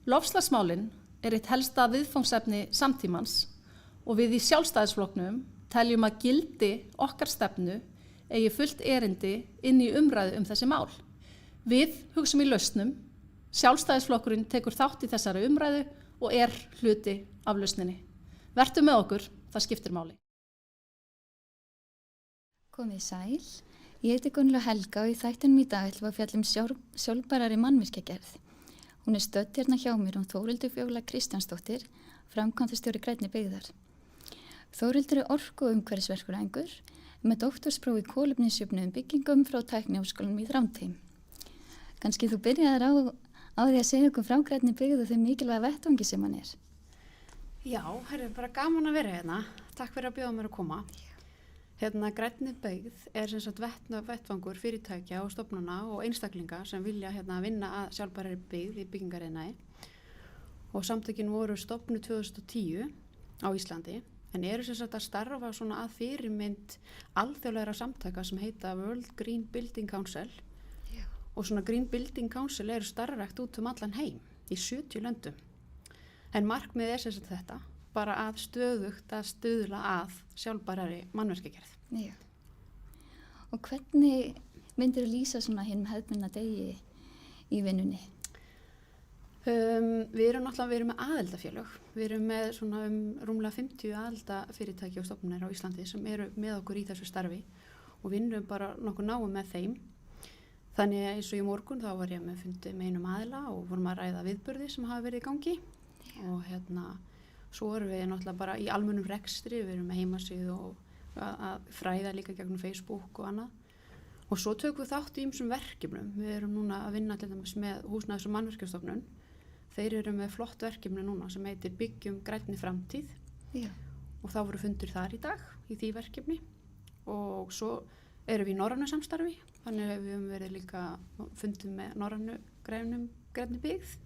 Loftslagsmálin eitt helsta viðfangsefni samtímans og við í Sjálfstæðisflokknum teljum að gildi okkar stefnu eigi fullt erindi inn í umræðu þessi mál. Við hugsum í lausnum, Sjálfstæðisflokkurinn tekur þátt í þessari umræðu og hluti af lausninni. Vertu með okkur, það skiptir máli. Komið sæl, ég heiti Gunnlaug Helga og í þættinum í dag ætlum við að fjalla sjálfbærari mannvirkjagerð. Hún stödd hérna hjá mér Þórhildur Fjóla Kristjánsdóttir, framkvæmdastjóri Grænni byggðar. Þórhildur orku- og umhverfisverkfræðingur með doktorspróf í kolefnisjöfnuðum byggingum frá Tækniháskólanum í Þrándheim. Kannski þú byrjaðir á því að segja okkur frá Grænni byggð og þeim mikilvæga vettvangi sem hann Já, bara gaman að vera hérna. Takk fyrir að bjóða mér að koma. Grænni byggð sem sagt vettvangur fyrirtækja og stofnana og einstaklinga sem vilja vinna að sjálfbærari byggð í byggingariðnaði. Og samtökin voru stofnuð 2010 á Íslandi en eru sem sagt að starfa svona að fyrirmynd alþjóðlegra samtaka sem heita World Green Building Council. Já. Og svona Green Building Council eru starfrækt út allan heim í 70 löndum. En markmið sem sagt þetta, bara að stöðugt að stuðla að sjálfbærari mannvirkjagerð. Já. Og hvernig myndir þú lýsa svona hefðbundna degi í vinnunni? Við erum með aðildafélög. Við erum með svona rúmlega 50 aðildafyrirtæki og stofnanir á Íslandi sem eru með okkur í þessu starfi og vinnum bara nokkuð náum með þeim. Þannig eins og í morgun þá var ég með fundi með einum aðila og vorum að ræða viðburði sem hafa verið í gangi. Já. Og svo erum við náttúrulega bara í almennum rekstri, við erum með heimasíðu og að fræða líka gegnum Facebook og annað. Og svo tökum við þátt í ýmsum verkefnum. Við erum núna að vinna til dæmis með Húsnæðis- og mannvirkjastofnun. Þeir eru með flott verkefni núna sem heitir Byggjum grænni framtíð. Já. Og þá voru fundir þar í dag í því verkefni. Og svo erum við í norrænu samstarfi, þannig að við höfum verið líka fundið með norrænu grænni byggð.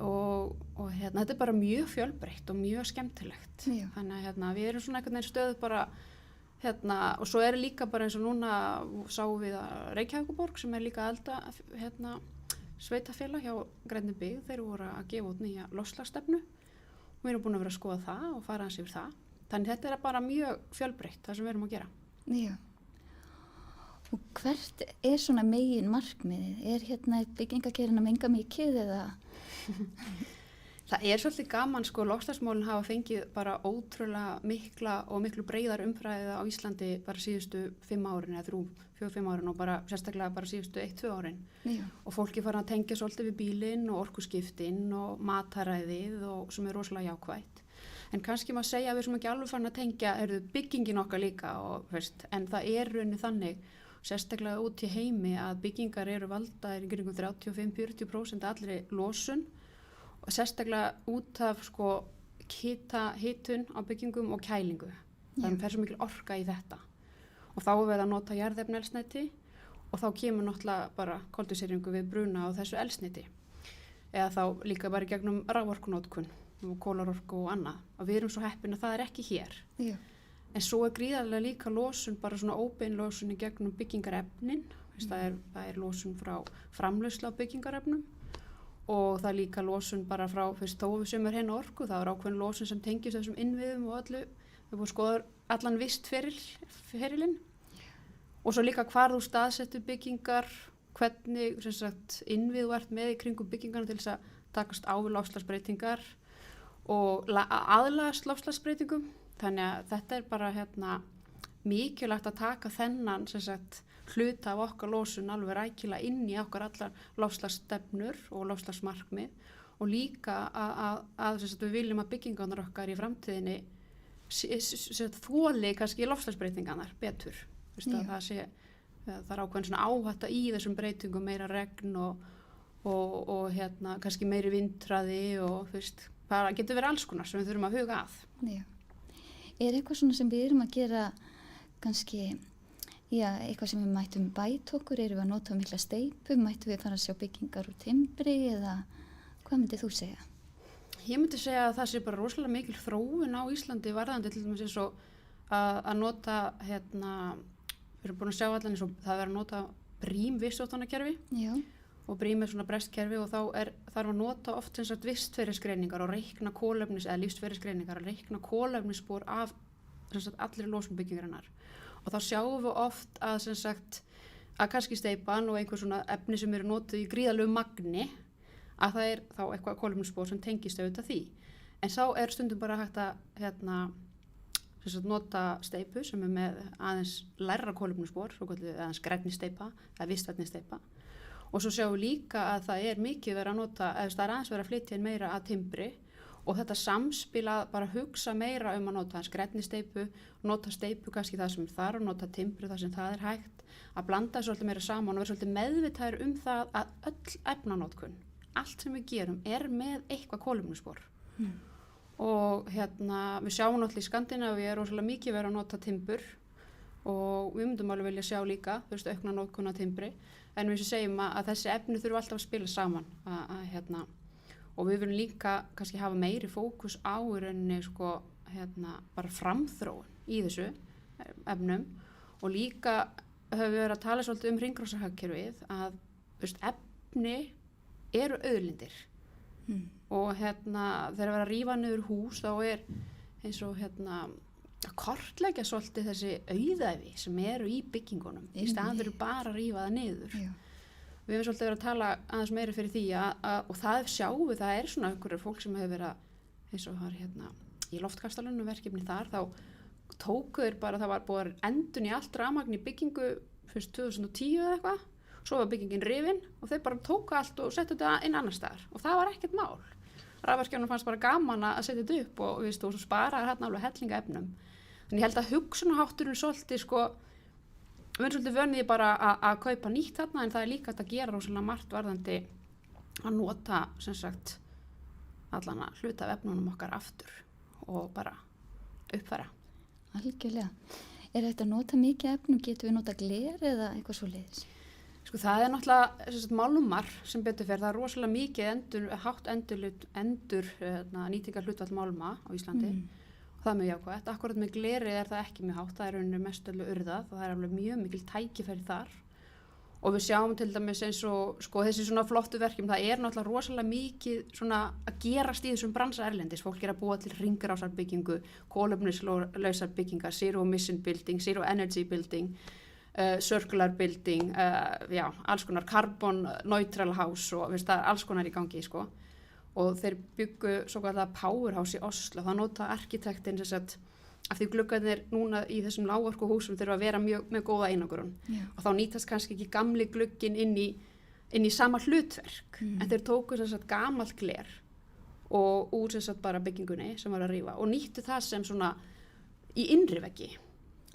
Og þetta bara mjög fjölbreytt og mjög skemmtilegt. Já. Þannig að við erum svona einhvern veginn stöð bara og svo líka bara eins og núna sáum við að Reykjavíkurborg sem líka sveitafélag hjá Grænni byggð, þeir voru að gefa út nýja loftslagsstefnu og við erum búin að vera að skoða það og fara aðeins yfir það. Þannig þetta bara mjög fjölbreytt það sem við erum að gera. Já. Og hvert svona megin markmiðið? Byggingagerðin að menga mikið eða? Það svolítið gaman, loftslagsmálin hafa fengið bara ótrúlega miklu breiðar umfræðið á Íslandi bara síðustu 5 árin eða 4-5 árin og bara sérstaklega bara síðustu 1-2 árin. Já. Og fólki fara að tengja svolítið við bílinn og orkuskiptin og mataræðið og sem rosalega jákvætt. En kannski maður segja að við sem ekki alveg farin að tengja byggingin okkar líka og en það rauninni þannig sérstaklega út í heimi að byggingar eru valdaðir í kringum 35-40% allri losun og sérstaklega út af hitun á byggingum og kælingu. Það fer svo mikil orka í þetta. Og þá er við að nota jarðefnaeldsneyti og þá kemur náttúrulega bara koltvísýringur við bruna á þessu eldsneyti. Eða þá líka bara gegnum raforkunótkun og kólarorku og annað. Og við erum svo heppin að það ekki hér. Já. En svo gríðarlega líka losun, bara svona óbein losun í gegnum byggingarefnin. Það losun frá framleiðslu á byggingarefnum og það líka losun bara frá, þó við sem hreina orku, það ákveðin losun sem tengist þessum innviðum og öllu. Við búum að skoða allan vistferilinn. Og svo líka hvar þú staðsettur byggingar, hvernig innvið þú ert með í kringum byggingarna til þess að takast á við loftslagsbreytingar og aðlagast loftslagsbreytingum. Þannig að þetta bara mikilvægt að taka þennan hluta af okkar losun alveg rækilega inn í okkar allar loftslagsstefnur og loftslagsmarkmið og líka að við viljum að byggingarnar okkar í framtíðinni þoli kannski loftslagsbreytingarnar betur. Það ákveðin svona áhætta í þessum breytingum, meira regn og kannski meiri vindhraði og það getur verið alls konar sem við þurfum að huga að. Já. Eitthvað svona sem við erum að gera kannski, eitthvað sem við mættum bæta okkur, erum við að nota mikla steypu, mættum við fara að sjá byggingar úr timbri eða hvað myndir þú segja? Ég myndi segja að það sé bara rosalega mikil þróun á Íslandi varðandi til dæmis eins og að nota við erum búin að sjá allan eins og það verður að nota brím vistvottanakerfi og brím er svona brestkerfi og þá þarf að nota oft sem sagt vistferðisgreiningar og reikna lífsferðisgreiningar og reikna kolefnisspor af sem sagt allir losun byggingarinnar. Og þá sjáum við oft að sem sagt að kannski steypan og einhver svona efni sem eru notuð í gríðarlegu magni að það er þá eitthvað kolefnisspor sem tengist auðvitað því. En þá er stundum bara hægt að sem sagt nota steypu sem er með aðeins lægra kolefnisspor, svo kallið aðeins grænni steypa eða vistvænni steypa. Og svo sjáum við líka að það er mikið verið að nota, eða það er aðeins verið að flytja inn meira að timbri og þetta samspil að bara hugsa meira að nota aðeins grænni steypu, nota steypu kannski það sem þarf, nota timbri það sem það er hægt, að blanda þessu svolítið meira saman og vera svolítið meðvitaður það að öll efnanotkun, allt sem við gerum með eitthvað kolefnisspor. Og við sjáum náttúrulega í Skandinavíu er rosalega mikið verið að nota timbur og við myndum alveg vilja sjá líka, aukna notkun á timbri, en við segjum að þessi efni þurfa alltaf að spila saman og við viljum líka kannski hafa meiri fókus á í rauninni bara framþróun í þessu efnum og líka höfum við verið að tala svolítið hringrásarhagkerfið að efni eru auðlindir og þegar við erum að rífa niður hús þá er eins og að kortleggja svolítið þessi auðæfi sem eru í byggingunum í staðan fyrir bara að rífa það niður. Já. Við hefum svolítið verið að tala aðeins meira fyrir því og það sjáum við, það er svona einhverjur fólk sem hefur verið eins og það í loftkastalunum verkefni þar, þá tókuður bara, það var búið endun í allt rafmagn í byggingu fyrst 2010 eða eitthvað, svo var byggingin rifin og þeir bara tóku allt og settu þetta inn annar staðar og það var ekkert mál. Rafverkefnum fannst bara gaman að setja þetta upp og við svo sparaði hérna alveg hellinga efnum. En ég held að hugsunarhátturinn svolítið við erum svolítið vönið bara að kaupa nýtt þarna en það er líka að gera rosalega margt varðandi að nota sem sagt allan að hluta af efnunum okkar aftur og bara uppfæra. Algjörlega. Er þetta að nota mikið efnum, getum við nota gler eða eitthvað svoleiðis? Það er náttúrulega sem sagt málmar sem betur fer, það er rosalega mikið hátt endur nýtingar hlutfall málma á Íslandi. Það er mjög jákvætt. Akkurat með gleri er það ekki mjög hátt, það er rauninni mest öllu urðað og það er alveg mjög mikil tækifæri þar. Og við sjáum til dæmis eins og þessi svona flottu verkjum, það er náttúrulega rosalega mikið svona að gerast í þessum bransa erlendis. Fólk er að búa til hringrásarbyggingu, kolefnislausar byggingar, zero emission building, zero energy building, circular building, alls konar carbon neutral house og það er alls konar í gangi, Og þeir byggu svo kallar powerhouse í Oslo. Það nota arkitektin af því gluggarnir núna í þessum lágorkuhúsum þurfa að vera með góða einangrun. Og þá nýtast kannski ekki gamli glugginn inn í sama hlutverk. En þeir tóku gamalt gler og úr bara byggingunni sem var að rífa og nýttu það sem svona í innri veggi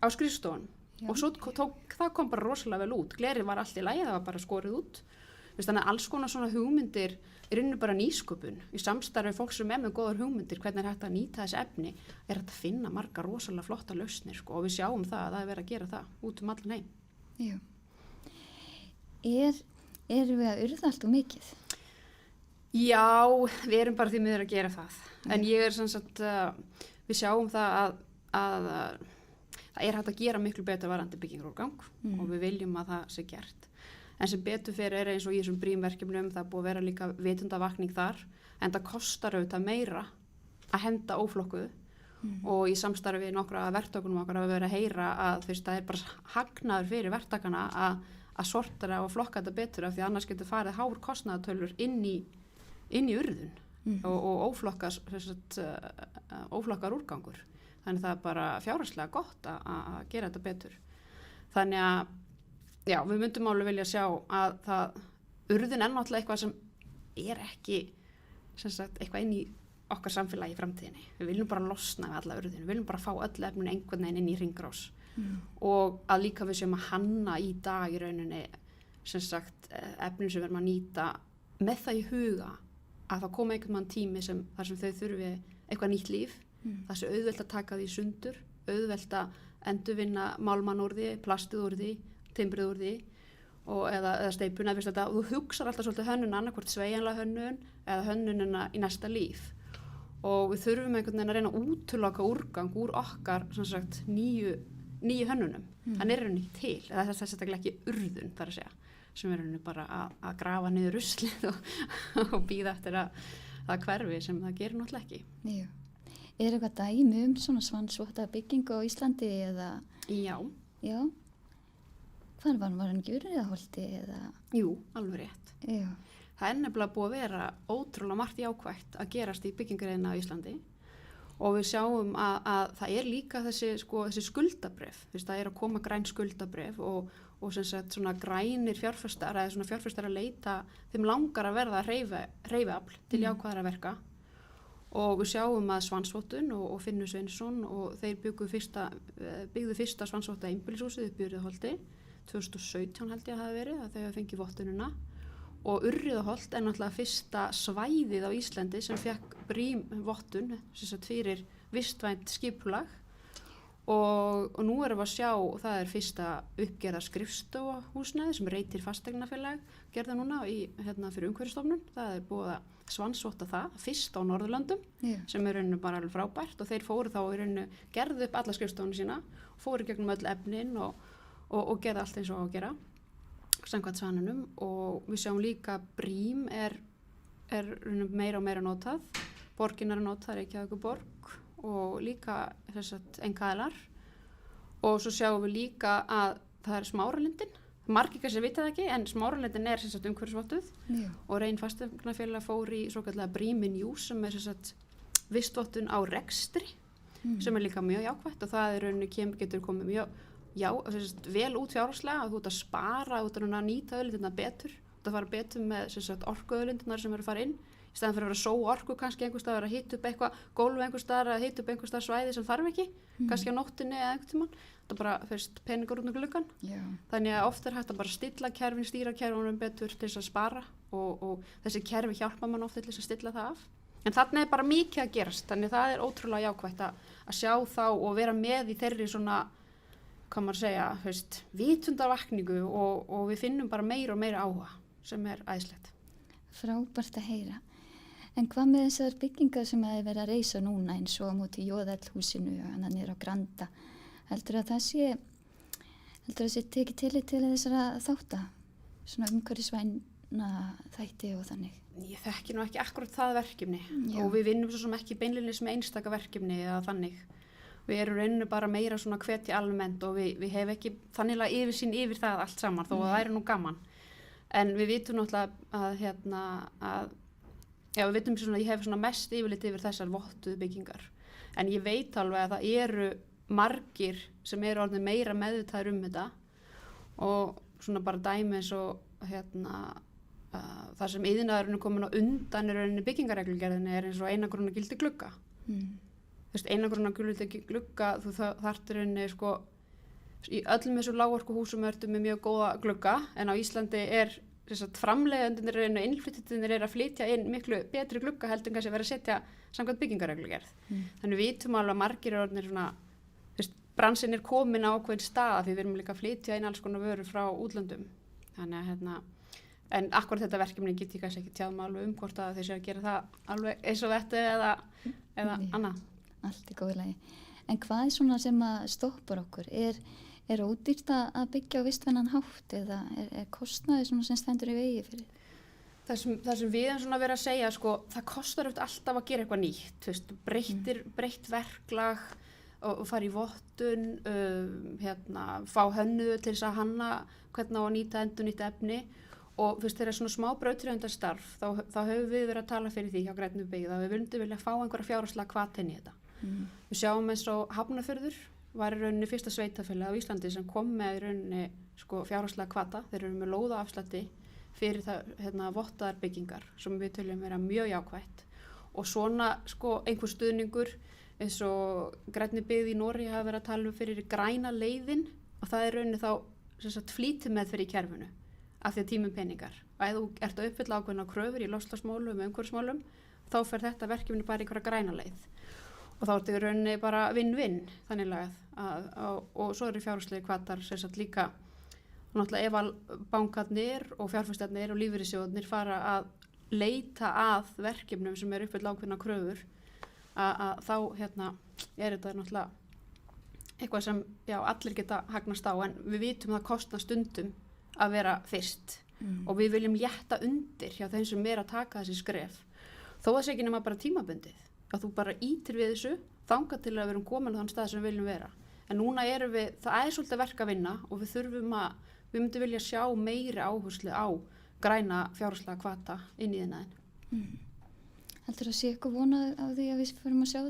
á skrifstofun. Og svo það kom bara rosalega vel út. Glerið var allt í lagi, það var bara skorið út. Þannig að alls konar svona hugmyndir er bara nýsköpun. Í samstarfi fólk sem með góðar hugmyndir, hvernig er hægt að nýta þessi efni, er hægt að finna margar rosalega flotta lausnir og við sjáum það að það er verið að gera það út allan heim. Já. Erum við að urða allt og mikið? Já, við erum bara því miður að gera það. En ég er við sjáum það að það er hægt að gera miklu betur varðandi byggingarúrgang og við viljum að það sé gert. En sem betur fyrir eins og í þessum brímverkefnum, það búið að vera líka vitundavakning þar, en það kostar auðvitað meira að henda óflokkuðu og í samstarfi við nokkra verktökunum okkar að vera að heyra að það er bara hagnaður fyrir verktakana að sortera og flokka þetta betur af því annars getur farið hár kostnaðartölur inn í urðun og óflokkar úrgangur. Þannig það er bara fjárhagslega gott að gera þetta betur. Þannig að já, við myndum alveg vilja sjá að urðun er náttúrulega eitthvað sem er ekki eitthvað inn í okkar samfélagi í framtíðinni. Við viljum bara losna við alla urðun, við viljum bara fá öll efnin einhvern veginn inn í hringrás og að líka við séum að hanna í dag í rauninni efnin sem við erum að nýta með það í huga að það koma einhvern mann tími þar sem þau þurfi eitthvað nýtt líf, það sé auðvelt að taka því sundur, auðvelt að endurvinna málmann úr því, plastið úr því, timbrið úr því eða steypuna, og þú hugsar alltaf svolítið hönnun annarkvort sveigjanlega hönnun eða hönnunina í næsta líf og við þurfum einhvern veginn að reyna að útiloka úrgang úr okkar nýju hönnunum. Hann er henni til, eða þess að ekki urðun þar að segja, sem er bara að grafa niður ruslið og býða eftir að það hverfi sem það gerir náttúrulega ekki. Jú. Er eitthvað dæmi svona svansvotta byggingu á Íslandi eða? Já. Já. Hvar var hann ekki Urriðaholti eða? Jú, alveg rétt. Já. Það er nefnilega búið að vera ótrúlega margt jákvætt að gerast í byggingariðna á Íslandi og við sjáum að það er líka þessi skuldabref, það er að koma græn skuldabref og sem sagt svona grænir fjárfestar eða svona fjárfestar að leita, þeim langar að verða hreyfiafl til jákvæðra verka og við sjáum að Svansvottun og Finnur Sveinsson og þeir byggðu fyrsta Svansvotta einbýlishúsið upp í Urriðaholti 2017 held ég að það hafi verið að þau hafa fengið vottununa og Urriðaholt er náttúrulega fyrsta svæðið á Íslandi sem fekk BREEAM-vottun sem sagt fyrir vistvænt skipulag og nú erum við að sjá, það er fyrsta uppgerða skrifstofahúsnæði sem Reitir fasteignafélag gerða núna fyrir Umhverfisstofnun, það er búið að svansvotta það, fyrst á Norðurlöndum sem er rauninu bara alveg frábært og þeir fóru þá í rauninu, gerðu upp alla skrifstofunni sína, fóru gegnum öll efnin og gerða allt eins og á að gera samkvæmt svanunum og við sjáum líka BREEAM er meira og meira notað, borgin er að nota Reykjavíkurborg og líka einkaaðilar og svo sjáum við líka að það er Smáralindin, margir kannski vita það ekki en Smáralindin er umhverfisvottuð og Rein fasteignafélag fór í svokallega BREEAM in use sem er vistvottun á rekstri sem er líka mjög jákvætt og það er getur komið mjög vel út fjárhagslega að þú ert að spara, þú ert að nýta auðlindirnar betur, þú ert að fara betur með orkuauðlindirnar sem eru að fara inn í staðan fyrir að vera að sóa orku kannski einhvers staðar að hita upp eitthvað, gólf einhvers staðar að hita upp einhvers staðar svæði sem þarf ekki, kannski á nóttinni eða einhvern tímann, þetta er bara peningur út um gluggan. Þannig að oft er hægt að bara stilla kerfin, stýra kerfunum betur til þess að spara og þessi kerfi hjálpa mann oft til þess að stilla það af. En þarna er bara mikið að gerast, þannig það er ótrúlega jákvætt að sjá þá og vera með í þeirri svona, hvað maður segja, vitundarvakningu og við finnum bara meira og meira áhuga sem er æðislegt. Frábært að heyra. En hvað með þessar byggingar sem að vera að reisa núna eins og á móti Jóðallhúsinu og hann er á Granda? Heldur að það sé tekið tillit til þessara þátta? Svona umhverfisvæna þætti og þannig? Ég þekki nú ekki akkurat það verkefni og við vinnum svo sem ekki beinlínis með einstaka verkefni eða þannig. Við erum rauninu bara meira svona hvetja almennt og við hefum ekki þannig yfirsýn yfir það allt saman þó að það er nú gaman. En við vitum náttúrulega að við vitum svona, ég hef svona mest yfirlit yfir þessar vottuðu byggingar. En ég veit alveg að það eru margir sem eru orðin meira meðvitaður þetta og svona bara dæmi eins og það sem iðnaðurinn er komin á undan í byggingarreglugerðinni er eins og einangrunargildi gildi glugga. Einangrunargildi gildi glugga, þú þarftir í öllum þessu lágorkuhúsum ertu með mjög góða glugga en á Íslandi er framleiðendurnir og innflytjendurnir er að flytja inn miklu betri glugga heldur en kannski vera að setja samkvæmt byggingarreglugerð. Þannig við vitum alveg að margir er orðnir svona, bransinn er komin á ákveðin stað því við erum líka að flytja inn alls konar vörur frá útlöndum. Þannig að en akkurat þetta verkefni get ég kannski ekki tjáð alveg hvort að þeir séu að gera það alveg eins og þetta eða annað. Allt í góðu lagi. En hvað er svona sem að stoppar okkur? Er ódýrt að byggja á vistvænan hátt eða er kostnaði svona sem stendur í vegi fyrir? Það sem við erum svona verið að segja, það kostar alltaf að gera eitthvað nýtt, breytt verklag og fara í vottun, fá hönnuðu til þess að hanna hvernig á að nýta endurnýtt efni og þegar svona smá brautryðjendastarf þá höfum við verið að tala fyrir því hjá Grænni byggð að við vildum vilja fá einhverja fjárhagslega hvata inn í þetta. Við sjáum eins og Hafnarfjörður var í rauninni fyrsta sveitafélag á Íslandi sem kom með í rauninni fjárhagslega hvata. Þeir eru með lóðaafslætti fyrir það vottaðar byggingar sem við töljum vera mjög jákvætt og svona einhver stuðningur eins og Grænni byggð í Noregi hafa verið að tala fyrir græna leiðin og það er rauninni þá flýtimeðferð í kerfinu af því að tímum peningar. Og ef þú ert að uppfylla ákveðna kröfur í loftslagsmálum og umhverfismálum þá fer þetta verkefni bara einhverja græna leið. Og þá ertu í rauninni bara vinn-vinn þannig lagað og svo eru fjárhagslegi hvatar líka náttúrulega ef að bankarnir og fjárfestarnir og lífeyrissjóðarnir fara að leita að verkefnum sem eru uppfylla ákveðna kröfur að þá er þetta náttúrulega eitthvað sem allir geta hagnast á en við vitum það kostar stundum að vera fyrst og við viljum létta undir hjá þeim sem að taka þessi skref. Þó að sé ekki nema bara tímabundið, að þú bara ítir við þessu þangað til að við erum komin á þann stað sem við viljum vera. En núna það er svolítið verk að vinna og við myndum vilja sjá meiri áherslu á græna fjárhagslega hvata inn í iðnaðinn. Heldur að sé eitthvað vonað á því að við förum að sjá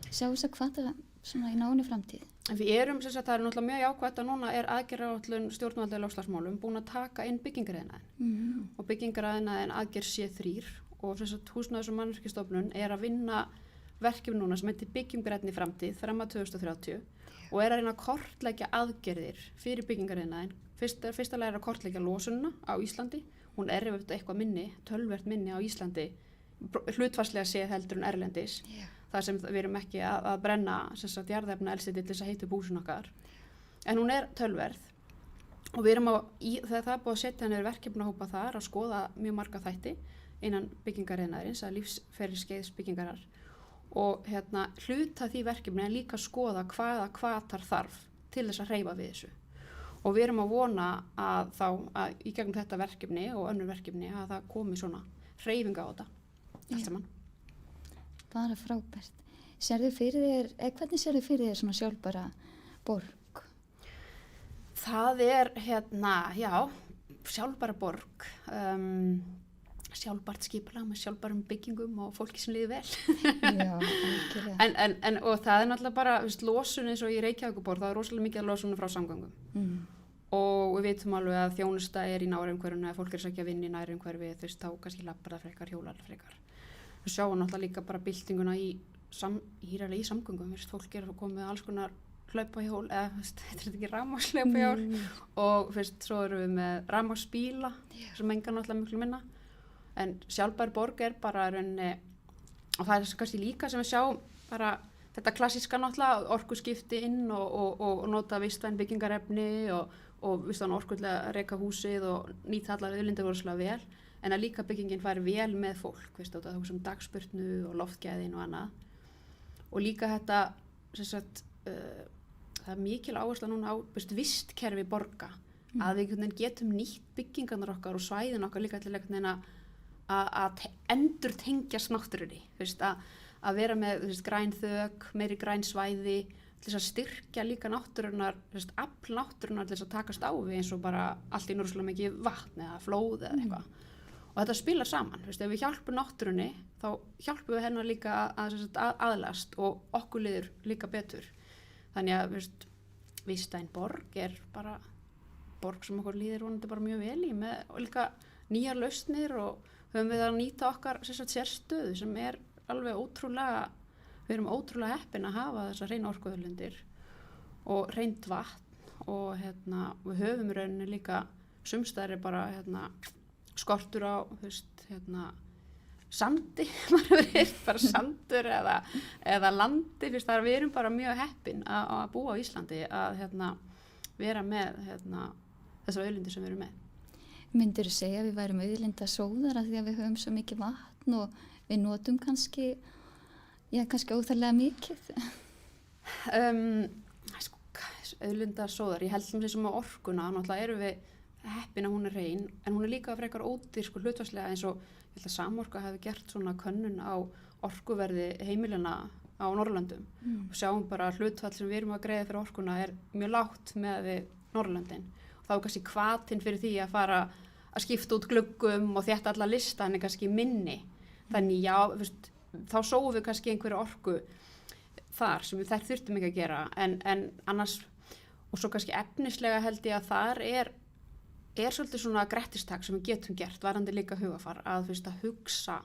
þess að hvata svona í náinni framtíð? Við erum, það er náttúrulega mjög jákvætt að núna er aðgerðaáætlun stjórnvalda í loftslagsmálum búin að taka inn byggingariðnaðinn. Og byggingariðnaðinn aðgerð C3 og Húsnæðis- og mannvirkjastofnun er að vinna verkefni núna sem heitir byggingarefni framtíð fram að 2030 og er að reyna að kortleggja aðgerðir fyrir byggingariðnaðinn. Fyrsta lega er að kortleggja losunina á Íslandi. Hún er eitthvað minni, töluvert minni á Íslandi, hlutfarslega séð heldur en erlendis. Þar sem við erum ekki að brenna jarðefna eldsneyti til þess að heita búsin okkar. En hún er tölverð og við erum þegar það er búið að setja niður verkefnahópa þar að skoða mjög marga þætti innan byggingariðnaðarins, að lífsferilskeiðs byggingarar og hluta því verkefni en líka skoða hvaða hvatar þarf til þess að hreyfa við þessu. Og við erum að vona að í gegnum þetta verkefni og önnur verkefni að það komi svona hreyfinga á þetta allt saman. Bara frábært. Hvernig sérðu fyrir þér svona sjálfbæra borg? Það er sjálfbæra borg, sjálfbært skipulag með sjálfbærum byggingum og fólki sem líður vel. Já, algjörlega. Og það er náttúrulega bara, losun eins og í Reykjavíkurborg, það er rosalega mikið losun frá samgöngum. Og við vitum alveg að þjónusta er í nærumhverfinu, að fólk er ekki að vinna í nærumhverfi, þá kannski lappar það frekar, hjólar frekar. Við sjáum náttúrulega líka bara byltinguna í samgöngum, fólk er komið alls konar hlaupahjól, þetta er ekki rafmagnshlaupahjól og svo erum við með rafmagsbíla sem menga náttúrulega miklu minna. En sjálfbær borg er bara rauninni, og það er kannski líka sem við sjáum bara þetta klassíska náttúrulega orkuskipti inn og nota vistvæn byggingarefni og vistvæn orkulega reka húsið og nýta allar auðlindir voruðslega vel, en að líka byggingin fari vel með fólk, það er dagspurnu og loftgæðin og annað. Og líka þetta, það er mikil áhersla núna á vistkerfi borga, að við getum nýtt byggingarnar okkar og svæðin okkar líka til að endur tengjast náttúrunni, að vera með græn þök, meiri græn svæði, til þess að styrkja líka náttúrunnar, afl náttúrunnar til þess að takast á við eins og bara allt í núrslega mikið vatn eða flóð eða eitthvað. Og þetta spilar saman, ef við hjálpum náttúrunni, þá hjálpum við hennar líka að aðlast og okkur líður líka betur. Þannig að vistvæn borg er bara borg sem okkur líður vonandi bara mjög vel í með og líka nýjar lausnir og höfum við að nýta okkar sérstöðu sem er alveg ótrúlega, við erum ótrúlega heppin að hafa þessar hreina orkuauðlindir og hreint vatn og við höfum í rauninni líka sumstaðir bara skortur á sandi, maður hefur heyrt bara sandur eða landi, þar við erum bara mjög heppin að búa á Íslandi að vera með þessar auðlindir sem við erum með. Myndirðu segja að við værum auðlindasóðar af því að við höfum svo mikið vatn og við notum kannski óþarlega mikið? Auðlindasóðar, ég held sem að orkuna, náttúrulega erum við heppin að hún er hrein, en hún er líka frekar ódýr hlutfallslega eins og ég held að Samorka hafi gert svona könnun á orkuverði heimilina á Norðurlöndum og sjáum bara að hlutfall sem við erum að greiða fyrir orkuna er mjög lágt með Norðurlöndin og þá er kannski hvatinn fyrir því að fara að skipta út gluggum og þétta alla listan er kannski minni. Þannig já, þá sóum við kannski einhverju orku þar sem þær þurftum ekki að gera en annars, og svo kannski efnislega held ég að þar er svolítið svona grettistak sem við getum gert, varandi líka hugafar, að hugsa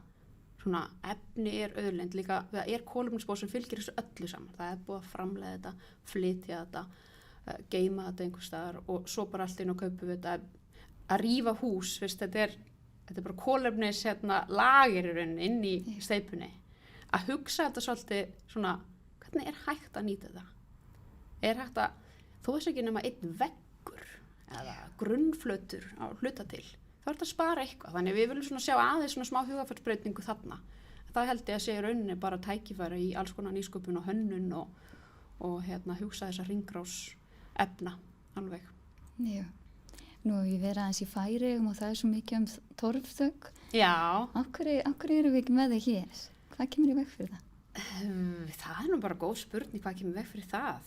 svona efni er auðlind, líka það er kolefnisspor sem fylgir þessu öllu saman, það er búið að framleiða þetta, flytja þetta, geyma þetta einhvers staðar og svo bara allt inn og kaupum við þetta, að rífa hús, þetta er bara kolefnis lagir í rauninni inn í steypunni, að hugsa þetta svolítið svona, hvernig er hægt að nýta þetta? Er hægt að, þó þess ekki nema einn veggur eða grunnflötur á hluta til, þá er þetta að spara eitthvað, þannig við viljum svona sjá aðeins svona smá hugafarsbreytingu þarna. Það held ég að sé í rauninni bara tækifæri í alls konar nýsköpun og hönnun og hugsa þessa hringrás efna alveg. Já, Nú hef ég verið aðeins í Færeyjum og það er svo mikið torfþök. Já. Af hverju erum við ekki með það hér? Hvað kemur í veg fyrir það? Það er nú bara góð spurning hvað kemur í veg fyrir það.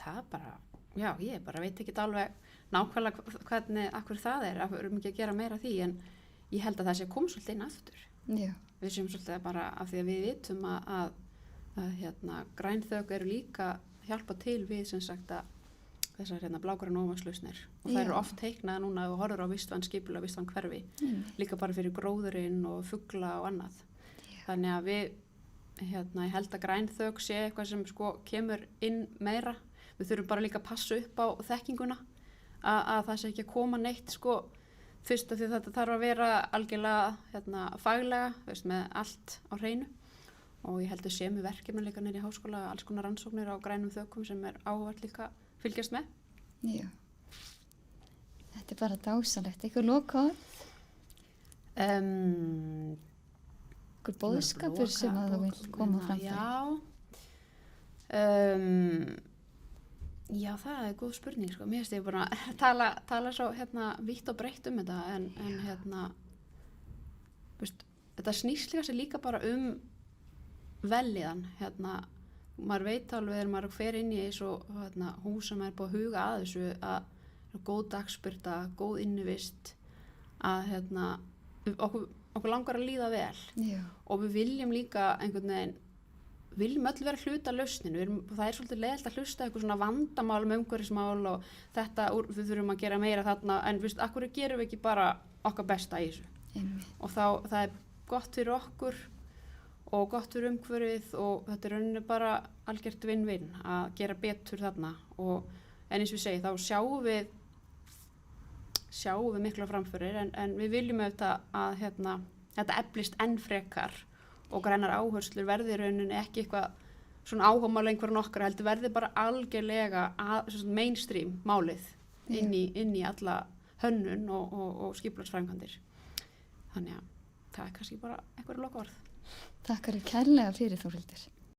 Það er bara, já, ég bara veit ekki alveg nákvæmlega hvernig, akkur það er, af hverju ekki að gera meira af því, en ég held að það sé að koma svolítið inn aftur. Já. Við séum svolítið bara af því að við vitum að grænþök eru líka hjálpa til við sem sagt að þessar blágrænu óvægslausnir og það eru oft teiknað núna og horfur á vistvæn skipula, vistvæn hverfi, líka bara fyrir gróðurinn og fugla og annað. Þannig að við, ég held að grænþök sé eitthvað sem sko kemur inn meira. Við þurfum bara líka að passa upp á þekkinguna, að það sé ekki að koma neitt sko, fyrst af því þetta þarf að vera algjörlega faglega, með allt á hreinu. Og ég held að sé með verkefni líka nýri í háskóla, alls konar rannsóknir á grænum þökum sem er áhugavert líka fylgjast með. Já. Þetta er bara dásalegt. Eitthvað lokaorð? Einhver boðskapur sem að þú vil koma fram fyrir? Já, það er góð spurning, sko. Mér finnst ég bara að tala svo vítt og breitt um þetta, en þetta snýst líka bara velliðan, maður veit alveg þegar maður fer inn í þessu hús sem er búið að huga að þessu, að góð dagspyrta, góð innivist, að okkur langar að líða vel. Já. Og við viljum líka einhvern veginn, viljum öll vera hluta af lausninu, það er svolítið leiðilegt að hlusta eitthvað svona vandamál umhverfismál og þetta, við þurfum að gera meira þarna, en akkur gerum við ekki bara okkar besta í þessu. Og það er gott fyrir okkur og gott fyrir umhverfið og þetta er rauninni bara algjört vinn-vinn að gera betur þarna, en eins og við segi þá sjáum við mikla framförir, en við viljum auðvitað að þetta eflist enn frekar og grænar áherslur verði rauninni ekki eitthvað svona áhugamál einhverjum okkar, heldur verði bara algjörlega mainstream málið inn í alla hönnun og skipulagsframkvæmdir. Þannig að það er kannski bara einhverju lokaorð. Takk kærlega fyrir, Þórhildur.